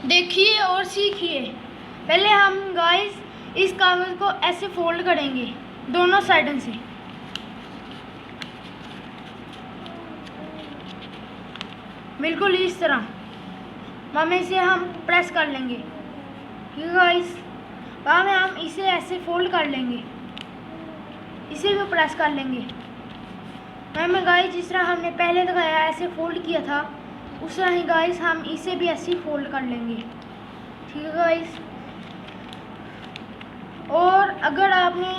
देखिए और सीखिए। पहले हम गाइस इस कागज़ को ऐसे फोल्ड करेंगे दोनों साइडों से। बिल्कुल इस तरह मामे से हम प्रेस कर लेंगे। ठीक है गाइस, बाद में हम इसे ऐसे फोल्ड कर लेंगे, इसे भी प्रेस कर लेंगे। मैम गाइस जिस तरह हमने पहले दिखाया ऐसे फोल्ड किया था उस तरह ही गाइस हम इसे भी ऐसे फोल्ड कर लेंगे। ठीक है गाइस, और अगर आपने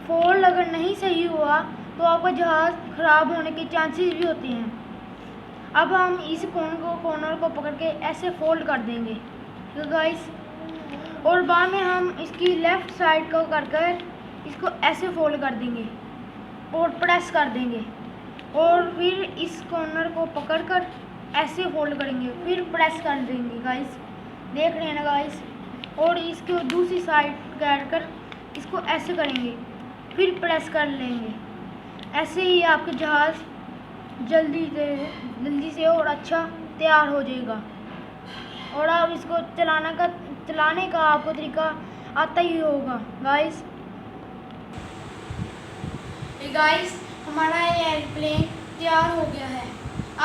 फोल्ड अगर नहीं सही हुआ तो आपका जहाज़ ख़राब होने के चांसेस भी होते हैं। अब हम इस कॉर्नर को पकड़ के ऐसे फोल्ड कर देंगे। ठीक है गाइस, और बाद में हम इसकी लेफ़्ट साइड को कर इसको ऐसे फोल्ड कर देंगे और प्रेस कर देंगे, और फिर इस कॉर्नर को पकड़कर ऐसे फोल्ड करेंगे, फिर प्रेस कर देंगे गाइस। देख रहे हैं ना गाइस, और इसको दूसरी साइड कर इसको ऐसे करेंगे, फिर प्रेस कर लेंगे। ऐसे ही आपका जहाज़ जल्दी से और अच्छा तैयार हो जाएगा। और आप इसको चलाने का आपको तरीका आता ही होगा गाइस। गाइस हमारा ये एयरप्लेन तैयार हो गया है।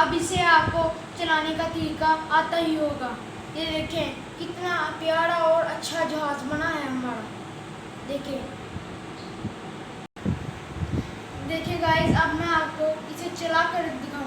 अब इसे आपको चलाने का तरीका आता ही होगा। ये देखें कितना प्यारा और अच्छा जहाज़ बना है हमारा। देखिए गाइस, अब मैं आपको इसे चला कर दिखाऊंगा।